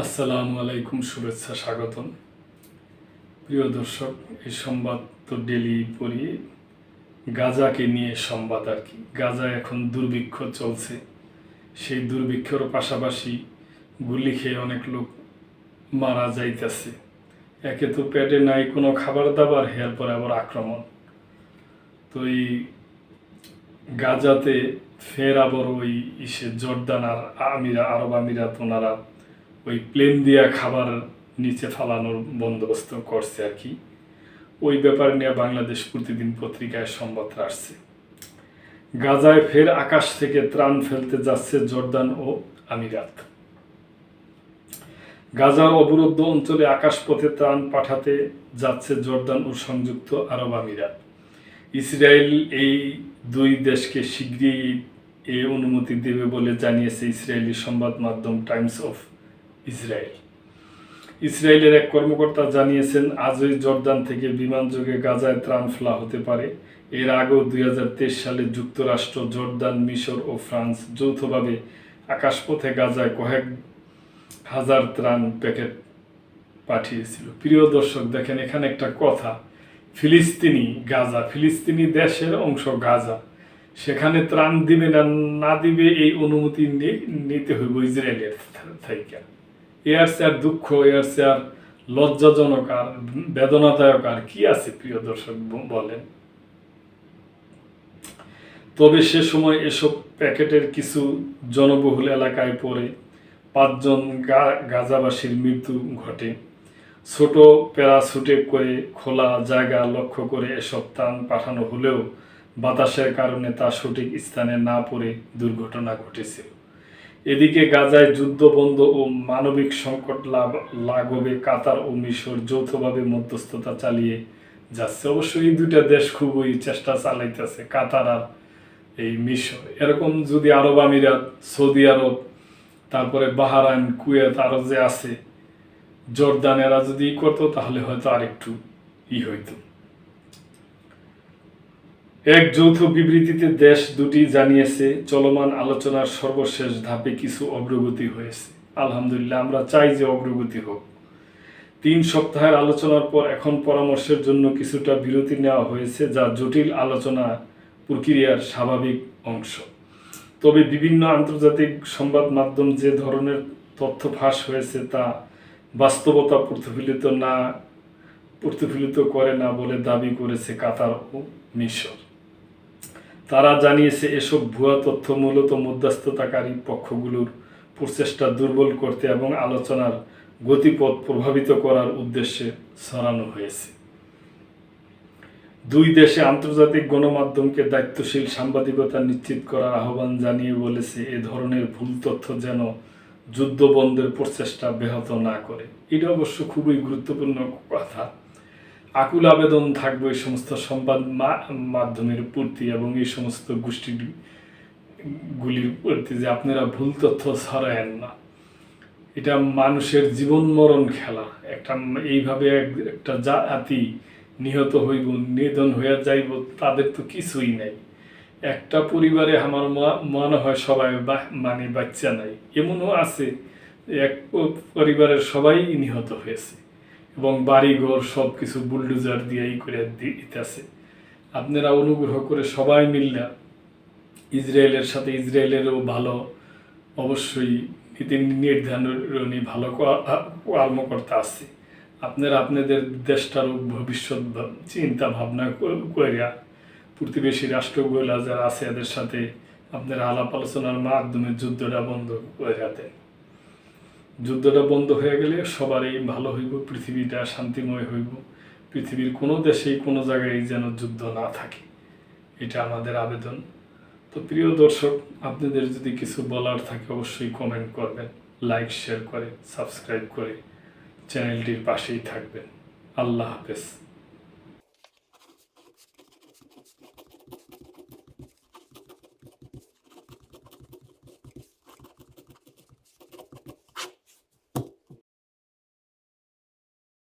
আসসালামু আলাইকুম, শুভেচ্ছা, স্বাগতম। প্রিয় দর্শক, এই সংবাদ তো ডেলি পড়ি। গাজাকে নিয়ে সংবাদ আর কি। গাজায় এখন দুর্ভিক্ষ চলছে। সেই দুর্ভিক্ষের পাশাপাশি গুলি খেয়ে অনেক লোক মারা যাইতেছে। একে তো পেটে নাই কোনো খাবার দাবার, হেয়ার পরে আবার আক্রমণ। তো এই গাজাতে ফের আবার ওই জর্দান আর আরব আমিরাত ওনারা ওই প্লেন দিয়া খাবার নিচে ফালানোর বন্দোবস্ত করছে আর কি। ওই ব্যাপার নিয়ে বাংলাদেশ প্রতিদিন পত্রিকায় সংবাদ আসছে। গাজায় ফের আকাশ থেকে ত্রাণ ফেলতে যাচ্ছে জর্দান ও আমিরাত। গাজার অবরুদ্ধ অঞ্চলে আকাশপথে ত্রাণ পাঠাতে যাচ্ছে জর্দান ও সংযুক্ত আরব আমিরাত। ইসরায়েল এই দুই দেশকে শীঘ্রই এ অনুমতি দেবে বলে জানিয়েছে ইসরায়েলি সংবাদ মাধ্যম টাইমস অফ ইসরায়েল। ইসরায়েলের এক কর্মকর্তা জানিয়েছেন, আজই জর্দান থেকে বিমানযোগে গাজায় ত্রাণ ফেলা হতে পারে। এর আগেও 2023 সালে যুক্তরাষ্ট্র, জর্দান, মিশর ও ফ্রান্স যৌথভাবে আকাশপথে গাজায় কয়েক হাজার ত্রাণ প্যাকেট পাঠিয়েছিল। প্রিয় দর্শক, দেখেন এখানে একটা কথা, ফিলিস্তিনি দেশের অংশ গাজা, সেখানে ত্রাণ দিবে না দিবে এই অনুমতি নিতে হইব ইসরায়েলের থেকে। এর চেয়ে দুঃখ, এর চেয়ে লজ্জাজনক আর বেদনাদায়ক আর কি আছে প্রিয় দর্শক বলেন। তবে সে সময় এসব প্যাকেটের কিছু জনবহুল এলাকায় পড়ে 5 জন গাজাবাসীর মৃত্যু ঘটে। ছোট প্যারাসুটে করে খোলা জায়গা লক্ষ্য করে এসব ত্রাণ পাঠানো হলেও বাতাসের কারণে তা সঠিক স্থানে না পড়ে দুর্ঘটনা ঘটেছিল। এদিকে গাজায় যুদ্ধবন্ধ ও মানবিক সংকট লাঘবে কাতার ও মিশর যৌথভাবে মধ্যস্থতা চালিয়ে যাচ্ছে। অবশ্যই এই দুইটা দেশ খুবই চেষ্টা চালাইতেছে, কাতার আর এই মিশর। এরকম যদি আরব আমিরাত, সৌদি আরব, তারপরে বাহরাইন, কুয়েত আরো যে আছে, জর্দান, এরা যদি করতো তাহলে হয়তো আরেকটু হইতো। এক যৌথ বিবৃতিতে দেশ দুটি জানিয়েছে, চলমান আলোচনার সর্বশেষ ধাপে কিছু অগ্রগতি হয়েছে। আলহামদুলিল্লাহ, আমরা চাই যে অগ্রগতি হোক। 3 সপ্তাহের আলোচনার পর এখন পরামর্শের জন্য কিছুটা বিরতি নেওয়া হয়েছে, যা জটিল আলোচনা প্রক্রিয়ার স্বাভাবিক অংশ। তবে বিভিন্ন আন্তর্জাতিক সংবাদ মাধ্যম যে ধরনের তথ্য ফাঁস হয়েছে তা বাস্তবতা প্রতিফলিত করে না বলে দাবি করেছে কাতার ও মিশর। তারা জানিয়েছে, এসব ভুয়া তথ্য মূলত মধ্যস্থতাকারী পক্ষগুলোর প্রচেষ্টা দুর্বল করতে এবং আলোচনার গতিপথ প্রভাবিত করার উদ্দেশ্যে ছড়ানো হয়েছে। দুই দেশে আন্তর্জাতিক গণমাধ্যমকে দায়িত্বশীল সাংবাদিকতা নিশ্চিত করার আহ্বান জানিয়ে বলেছে, এ ধরনের ভুল তথ্য যেন যুদ্ধবন্ধের প্রচেষ্টা ব্যাহত না করে। এটা অবশ্য খুবই গুরুত্বপূর্ণ কথা। আকুল আবেদন থাকবে এই সমস্ত সংবাদ মাধ্যমের প্রতি এবং এই সমস্ত গোষ্ঠীগুলির প্রতি যে আপনারা ভুল তথ্য ছড়ায়েন না। এটা মানুষের জীবন মরণ খেলা। এইভাবে একটা জাতি নিহত হইব, নিধন হইয়া যাইব, তাদের তো কিছুই নাই। একটা পরিবারে আমার মনে হয় সবাই বাচ্চা নাই, এমনও আছে এক পরিবারের সবাই নিহত হয়েছে এবং বাড়িঘর সব কিছু বুলডোজার দিয়ে করে দিতেছে। আপনারা অনুগ্রহ করে সবাই মিললে ইসরায়েলের সাথে, ইসরায়েলেরও ভালো অবশ্যই নীতি নির্ধারণী ভালো কর্মকর্তা আছে। আপনারা আপনাদের দেশটার ভবিষ্যৎ চিন্তা ভাবনা করিয়া প্রতিবেশী রাষ্ট্রগুলা যারা আছে এদের সাথে আপনারা আলাপ আলোচনার মাধ্যমে যুদ্ধটা বন্ধ করে দেন। যুদ্ধটা বন্ধ হয়ে গেলে সবারই ভালো হইব, পৃথিবীটা শান্তিময় হইব। পৃথিবীর কোনো দেশেই কোনো জায়গায় যেন যুদ্ধ না থাকে, এটা আমাদের আবেদন। তো প্রিয় দর্শক, আপনাদের যদি কিছু বলার থাকে অবশ্যই কমেন্ট করবেন, লাইক শেয়ার করে সাবস্ক্রাইব করে চ্যানেলটির পাশেই থাকবেন। আল্লাহ হাফেজ।